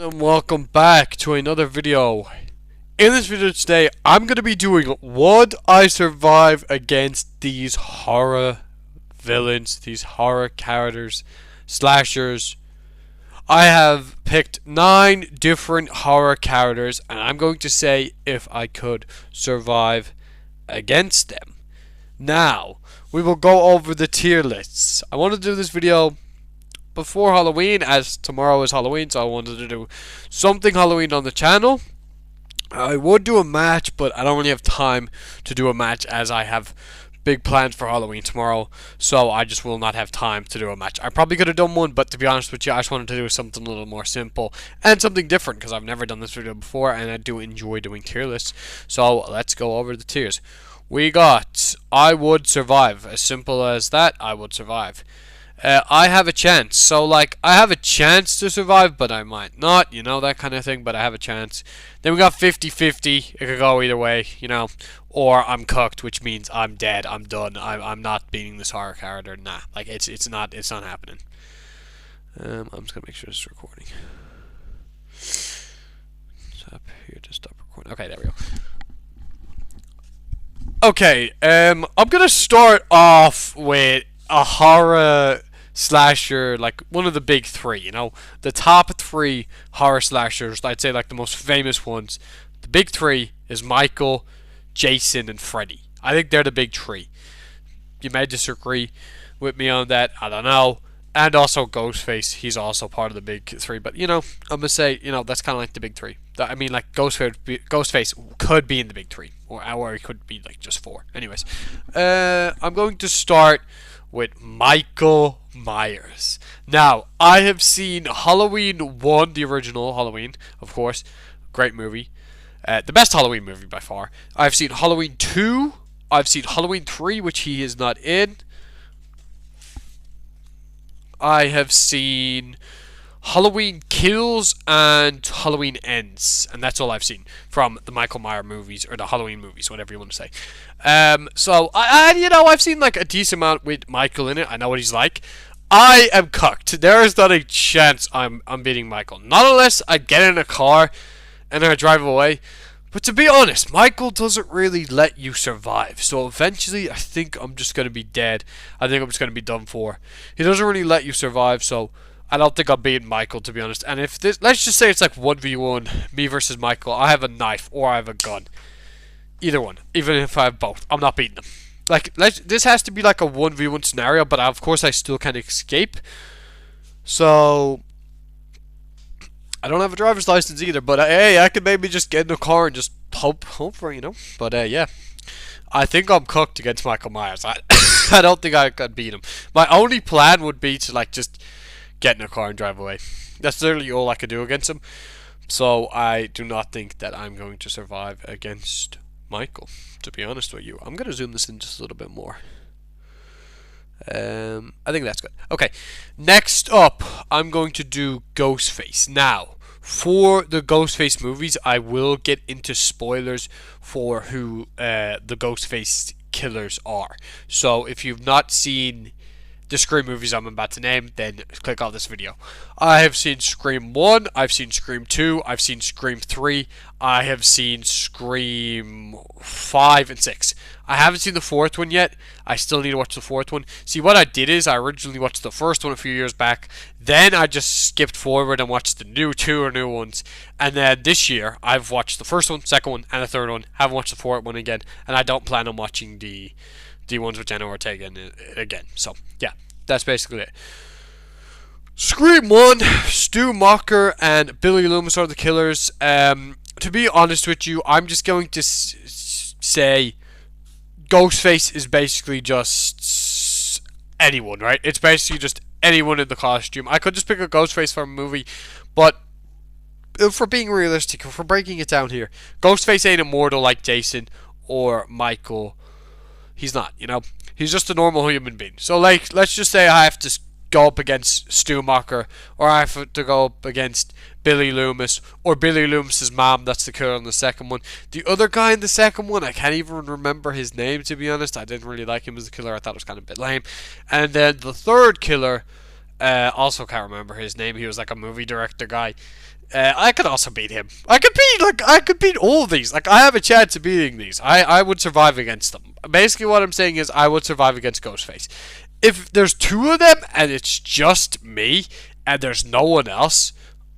And welcome back to another video. In this video today, I'm going to be doing would I survive against these horror villains, these horror characters, slashers. I have picked 9 different horror characters and I'm going to say if I could survive against them. Now, we will go over the tier lists. I want to do this video before Halloween, as tomorrow is Halloween, so I wanted to do something Halloween on the channel. I would do a match, but I don't really have time to do a match as I have big plans for Halloween tomorrow, so I just will not have time to do a match. I probably could have done one, but to be honest with you, I just wanted to do something a little more simple and something different because I've never done this video before and I do enjoy doing tier lists. So let's go over the tiers. We got I would survive. As simple as that, I would survive. I have a chance. So, like, I have a chance to survive, but I might not, you know, that kind of thing, but I have a chance. Then we got 50-50. It could go either way, you know. Or I'm cooked, which means I'm dead. I'm done. I'm not beating this horror character. Nah, like, it's not happening. I'm just going to make sure it's recording. Stop here to stop recording. Okay, there we go. Okay, I'm going to start off with a horror slasher, like one of the big 3, you know, the top 3 horror slashers. I'd say like the most famous ones. The big 3 is Michael, Jason, and Freddy. I think they're the big 3. You may disagree with me on that, I don't know. And also Ghostface, he's also part of the big 3, but you know, I'm gonna say, you know, that's kind of like the big 3. I mean, like Ghostface could be in the big 3, or he could be like just 4. Anyways, I'm going to start with Michael Myers. Now, I have seen Halloween 1, the original Halloween, of course. Great movie. The best Halloween movie by far. I've seen Halloween 2. I've seen Halloween 3, which he is not in. I have seen Halloween Kills and Halloween Ends, and that's all I've seen from the Michael Myers movies, or the Halloween movies, whatever you want to say. So you know, I've seen like a decent amount with Michael in it. I know what he's like. I am cooked. There is not a chance I'm beating Michael. Not unless I get in a car and I drive away. But to be honest, Michael doesn't really let you survive. So eventually, I think I'm just going to be dead. I think I'm just going to be done for. He doesn't really let you survive, so I don't think I'm beating Michael, to be honest. And if this, let's just say it's like 1v1, me versus Michael. I have a knife or I have a gun. Either one. Even if I have both, I'm not beating him. Like, this has to be like a 1v1 scenario, but of course I still can't escape. So I don't have a driver's license either, but hey, I could maybe just get in a car and just hope for, you know. But yeah, I think I'm cooked against Michael Myers. I don't think I could beat him. My only plan would be to like just get in a car and drive away. That's literally all I could do against him. So I do not think that I'm going to survive against Michael, to be honest with you. I'm going to zoom this in just a little bit more. I think that's good. Okay, next up, I'm going to do Ghostface. Now, for the Ghostface movies, I will get into spoilers for who the Ghostface killers are. So, if you've not seen the Scream movies I'm about to name, then click off this video. I have seen Scream 1, I've seen Scream 2, I've seen Scream 3, I have seen Scream 5 and 6. I haven't seen the 4th one yet. I still need to watch the 4th one. See, what I did is I originally watched the first one a few years back, then I just skipped forward and watched the new 2 new ones, and then this year I've watched the first one, second one, and the third one. Haven't watched the 4th one again, and I don't plan on watching the ones with Jenna Ortega again. So, yeah, that's basically it. Scream 1, Stu Macher and Billy Loomis are the killers. To be honest with you, I'm just going to say Ghostface is basically just anyone, right? It's basically just anyone in the costume. I could just pick a Ghostface from a movie, but if we're being realistic, if we're breaking it down here, Ghostface ain't immortal like Jason or Michael. He's not, you know. He's just a normal human being. So, like, let's just say I have to go up against Stu Macher, or I have to go up against Billy Loomis, or Billy Loomis's mom. That's the killer in the second one. The other guy in the second one, I can't even remember his name, to be honest. I didn't really like him as a killer. I thought it was kind of a bit lame. And then the third killer, also can't remember his name. He was like a movie director guy. I could also beat him. I could beat all of these. Like, I have a chance of beating these. I would survive against them. Basically, what I'm saying is I would survive against Ghostface. If there's two of them and it's just me and there's no one else,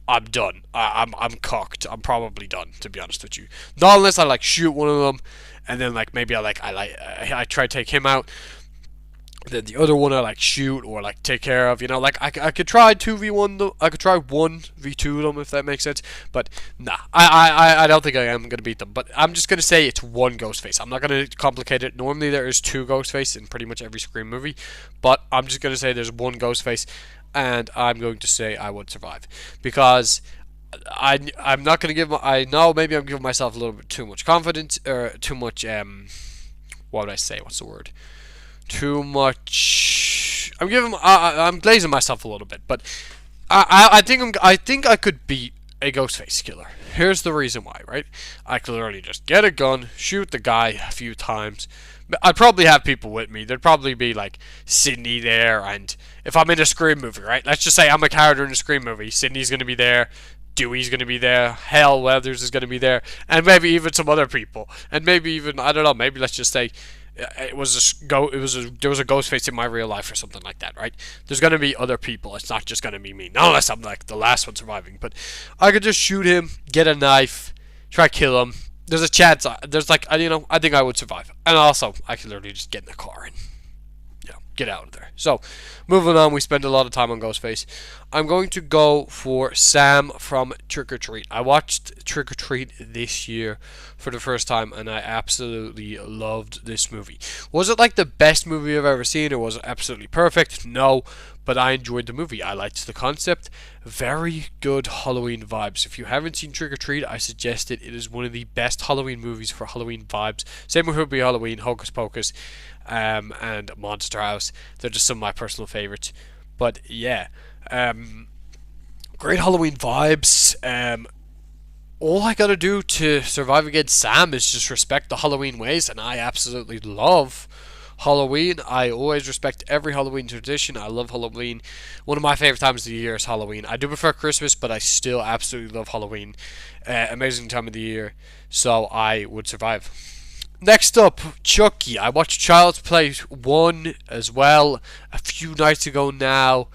I'm done. I'm cocked. I'm probably done, to be honest with you. Not unless I like shoot one of them, and then like maybe I try to take him out. Then the other one I like shoot or like take care of. You know, like I could try 2v1 them. I could try 1v2 them if that makes sense. But nah, I don't think I am gonna beat them. But I'm just gonna say it's one Ghostface. I'm not gonna complicate it. Normally there is two Ghostface in pretty much every Scream movie, but I'm just gonna say there's one Ghostface, and I'm going to say I would survive because I'm not gonna give. I know maybe I'm giving myself a little bit too much confidence or too much what would I say? What's the word? Too much. I'm glazing myself a little bit, but I think I could beat a Ghostface killer. Here's the reason why, right? I could literally just get a gun, shoot the guy a few times. I'd probably have people with me. There'd probably be like Sydney there, and if I'm in a Scream movie, right? Let's just say I'm a character in a Scream movie. Sydney's gonna be there. Dewey's gonna be there. Hal Weathers is gonna be there, and maybe even some other people, and maybe even I don't know. Maybe let's just say there was a Ghostface in my real life or something like that, right? There's gonna be other people. It's not just gonna be me, not unless I'm like the last one surviving. But I could just shoot him, get a knife, try to kill him. There's a chance. There's like I think I would survive, and also I could literally just get in the car and get out of there. So, moving on, we spend a lot of time on Ghostface. I'm going to go for Sam from Trick or Treat. I watched Trick or Treat this year for the first time, and I absolutely loved this movie. Was it like the best movie I've ever seen, or was it absolutely perfect? No, but I enjoyed the movie. I liked the concept. Very good Halloween vibes. If you haven't seen Trick or Treat, I suggest it. It is one of the best Halloween movies for Halloween vibes. Same with Hubie Halloween, Hocus Pocus, and Monster House. They're just some of my personal favorites. But yeah, great Halloween vibes. All I gotta do to survive against Sam is just respect the Halloween ways, and I absolutely love Halloween. I always respect every Halloween tradition. I love Halloween. One of my favorite times of the year is Halloween. I do prefer Christmas, but I still absolutely love Halloween. Amazing time of the year. So I would survive. Next up, Chucky. I watched Child's Play 1 as well a few nights ago now,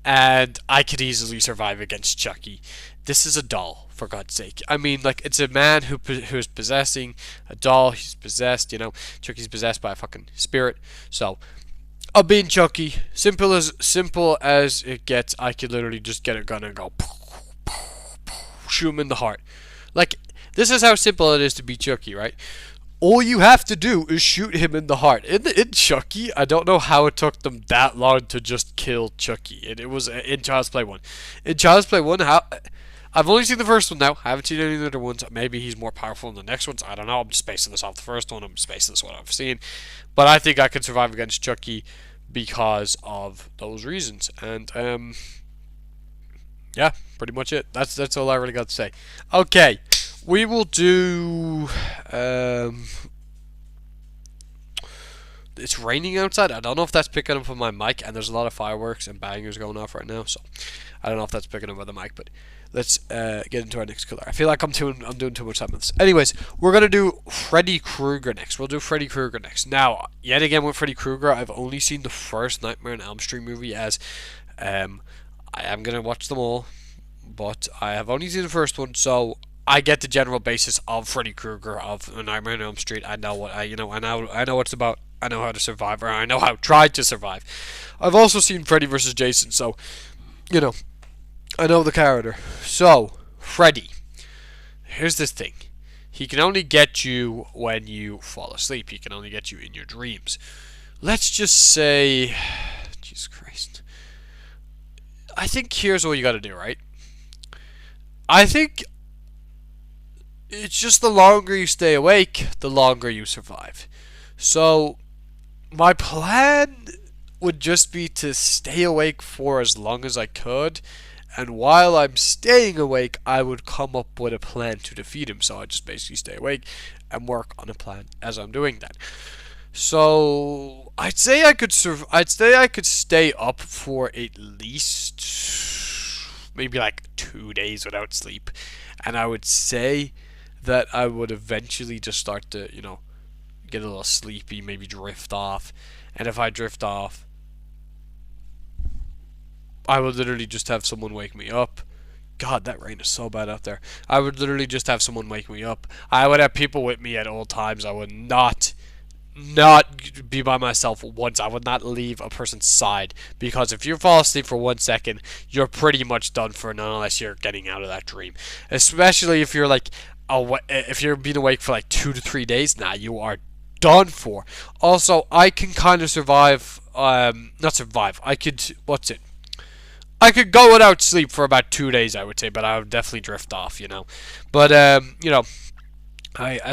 and I could easily survive against Chucky. This is a doll, for God's sake. I mean, like, it's a man who is possessing a doll. He's possessed, Chucky's possessed by a fucking spirit. So, I'm being Chucky. Simple as it gets. I could literally just get a gun and go shoot him in the heart. Like, this is how simple it is to be Chucky, right? All you have to do is shoot him in the heart. In Chucky, I don't know how it took them that long to just kill Chucky. And it was in Child's Play 1. In Child's Play 1, I've only seen the first one now. I haven't seen any of the other ones. Maybe he's more powerful in the next ones. I don't know. I'm just basing this off the first one. I'm just basing this on what I've seen. But I think I can survive against Chucky because of those reasons. And, yeah, pretty much it. That's all I really got to say. Okay. We will do. It's raining outside. I don't know if that's picking up on my mic, and there's a lot of fireworks and bangers going off right now. So I don't know if that's picking up on the mic, but let's get into our next killer. I feel like I'm doing too much time on this. Anyways, we're gonna do Freddy Krueger next. We'll do Freddy Krueger next. Now, yet again with Freddy Krueger, I've only seen the first Nightmare on Elm Street movie, as I am gonna watch them all, but I have only seen the first one, so I get the general basis of Freddy Krueger, of Nightmare on Elm Street. I know what I know what it's about. I know how to survive, or I know how to try to survive. I've also seen Freddy vs. Jason, so I know the character. So Freddy, here's this thing: he can only get you when you fall asleep. He can only get you in your dreams. Let's just say, Jesus Christ. I think here's what you got to do, right? I think it's just the longer you stay awake, the longer you survive. So, my plan would just be to stay awake for as long as I could, and while I'm staying awake, I would come up with a plan to defeat him. So I just basically stay awake and work on a plan as I'm doing that. So I'd say I could stay up for at least maybe like 2 days without sleep, and I would say that I would eventually just start to, get a little sleepy, maybe drift off. And if I drift off, I would literally just have someone wake me up. God, that rain is so bad out there. I would literally just have someone wake me up. I would have people with me at all times. I would not be by myself once. I would not leave a person's side, because if you fall asleep for 1 second, you're pretty much done for, unless you're getting out of that dream. Especially if you're like, if you're being awake for like 2 to 3 days, you are done for. Also, I can kind of survive. Not survive. I could go without sleep for about 2 days, I would say, but I would definitely drift off, But as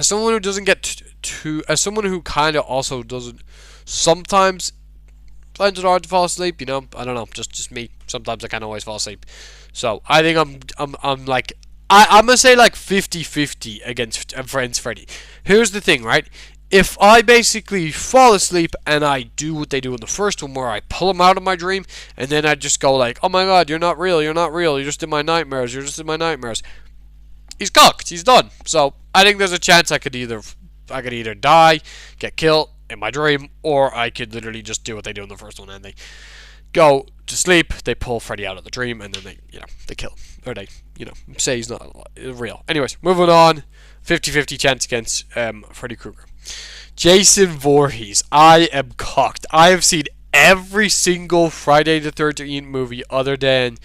someone who doesn't get as someone who kind of also doesn't sometimes finds it hard to fall asleep, I don't know, just me. Sometimes I can't always fall asleep. So I think I'm like, I'm gonna say like 50-50 against Friends Freddy. Here's the thing, right? If I basically fall asleep and I do what they do in the first one, where I pull them out of my dream, and then I just go like, oh my god, you're not real, you're just in my nightmares, he's cooked, he's done. So I think there's a chance I could either die, get killed in my dream, or I could literally just do what they do in the first one, and they go to sleep, they pull Freddy out of the dream, and then they kill him, or they, say he's not real. Anyways, moving on. 50-50 chance against Freddy Krueger. Jason Voorhees. I am cocked. I have seen every single Friday the 13th movie other than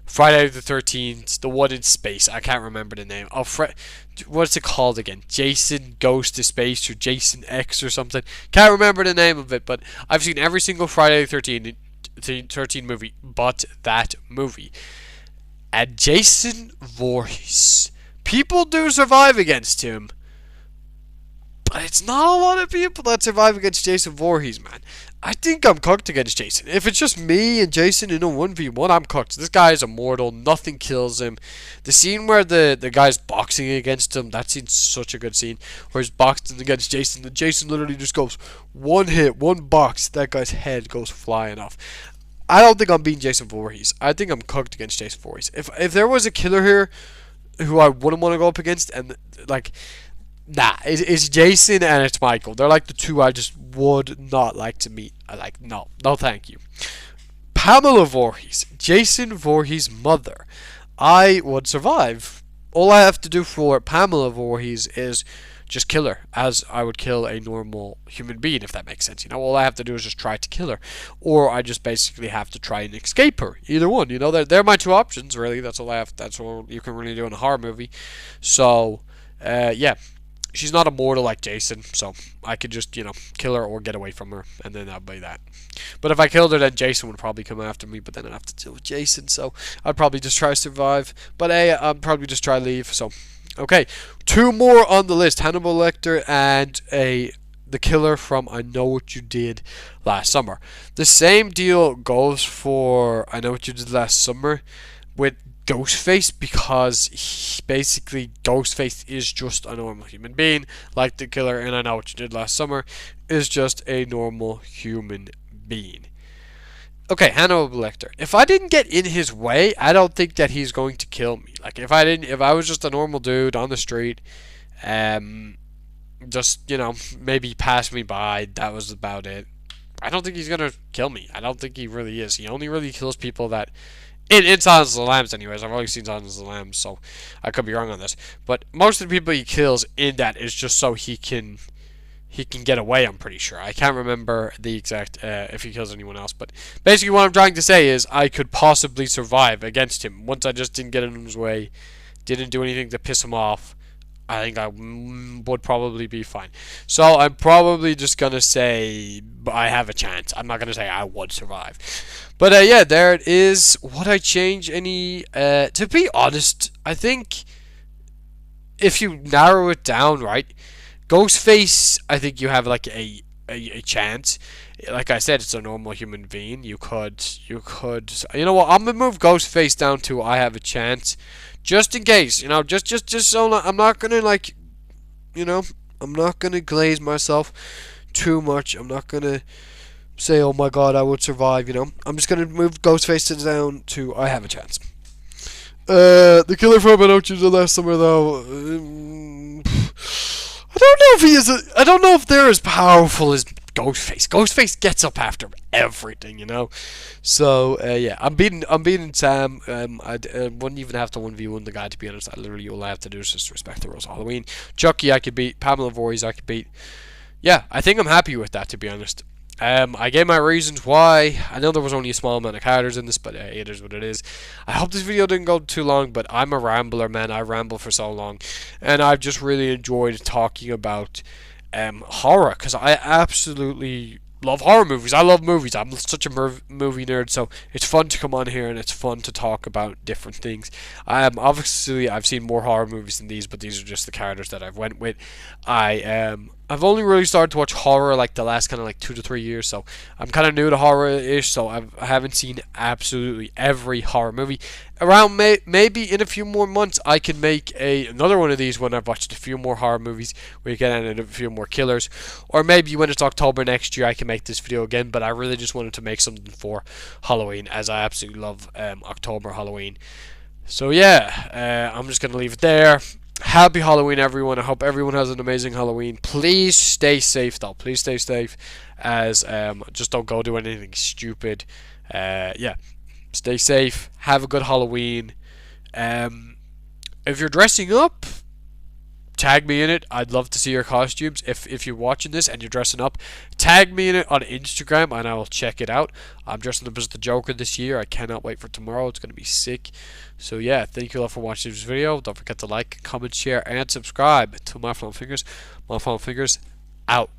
Friday the 13th, the one in space. I can't remember the name. What's it called again? Jason Goes to Space, or Jason X or something. Can't remember the name of it, but I've seen every single Friday the 13th movie but that movie. And Jason Voorhees. People do survive against him, but it's not a lot of people that survive against Jason Voorhees, man. I think I'm cooked against Jason. If it's just me and Jason in a 1v1, I'm cooked. This guy is immortal. Nothing kills him. The scene where the guy's boxing against him, that scene's such a good scene. Where he's boxing against Jason, and Jason literally just goes one hit, one box, that guy's head goes flying off. I don't think I'm beating Jason Voorhees. I think I'm cooked against Jason Voorhees. If there was a killer here who I wouldn't want to go up against, and like, it's Jason and it's Michael. They're like the two I just would not like to meet. No thank you. Pamela Voorhees, Jason Voorhees' mother. I would survive. All I have to do for Pamela Voorhees is just kill her, as I would kill a normal human being, if that makes sense. All I have to do is just try to kill her, or I just basically have to try and escape her. Either one, they're my two options, really. That's all I have. That's all you can really do in a horror movie. So, yeah, she's not immortal like Jason, so I could just, kill her or get away from her, and then that'd be that. But if I killed her, then Jason would probably come after me, but then I'd have to deal with Jason, so I'd probably just try to survive. But I'd probably just try to leave, so... Okay, two more on the list. Hannibal Lecter and the killer from I Know What You Did Last Summer. The same deal goes for I Know What You Did Last Summer with Ghostface, because basically Ghostface is just a normal human being, like the killer in I Know What You Did Last Summer is just a normal human being. Okay, Hannibal Lecter. If I didn't get in his way, I don't think that he's going to kill me. Like, if I was just a normal dude on the street, just, maybe pass me by, that was about it. I don't think he's gonna kill me. I don't think he really is. He only really kills people that... In Silence of the Lambs, anyways. I've only seen Silence of the Lambs, so I could be wrong on this. But most of the people he kills in that is just so he can get away, I'm pretty sure. I can't remember the exact, if he kills anyone else. But basically what I'm trying to say is I could possibly survive against him. Once I just didn't get in his way, didn't do anything to piss him off, I think I would probably be fine. So I'm probably just going to say I have a chance. I'm not going to say I would survive. But yeah, there it is. Would I change any? To be honest, I think if you narrow it down, right, Ghostface, I think you have like a chance. Like I said, it's a normal human being. You could. You know what? I'm gonna move Ghostface down to I have a chance, just in case. Just so I'm not gonna I'm not gonna glaze myself too much. I'm not gonna say, oh my god, I would survive. I'm just gonna move Ghostface down to I have a chance. The killer from Pinocchio the last summer, though. I don't know if he is. I don't know if they're as powerful as Ghostface. Ghostface gets up after everything, you know. So yeah, I'm beating Sam. I wouldn't even have to 1v1 the guy, to be honest. I literally all I have to do is just respect the rules of Halloween. Chucky I could beat. Pamela Voorhees I could beat. Yeah, I think I'm happy with that, to be honest. I gave my reasons why. I know there was only a small amount of characters in this, but it is what it is. I hope this video didn't go too long, but I'm a rambler, man. I ramble for so long, and I've just really enjoyed talking about horror, because I absolutely love horror movies. I love movies. I'm such a movie nerd, so it's fun to come on here and it's fun to talk about different things. Obviously I've seen more horror movies than these, but these are just the characters that I've went with. I've only really started to watch horror like the last kind of like 2 to 3 years, so I'm kind of new to horror-ish, so I haven't seen absolutely every horror movie. Around maybe in a few more months I can make another one of these when I've watched a few more horror movies where you get in a few more killers, or maybe when it's October next year I can make this video again. But I really just wanted to make something for Halloween, as I absolutely love October Halloween. So yeah, I'm just gonna leave it there. Happy Halloween, everyone. I hope everyone has an amazing Halloween. Please stay safe, though. Please stay safe, as just don't go do anything stupid. Yeah, stay safe. Have a good Halloween. If you're dressing up, tag me in it. I'd love to see your costumes. If you're watching this and you're dressing up, tag me in it on Instagram and I will check it out. I'm dressing up as the Joker this year. I cannot wait for tomorrow. It's going to be sick. So yeah, thank you all for watching this video. Don't forget to like, comment, share, and subscribe to My Fallen Fingers. My Fallen Fingers out.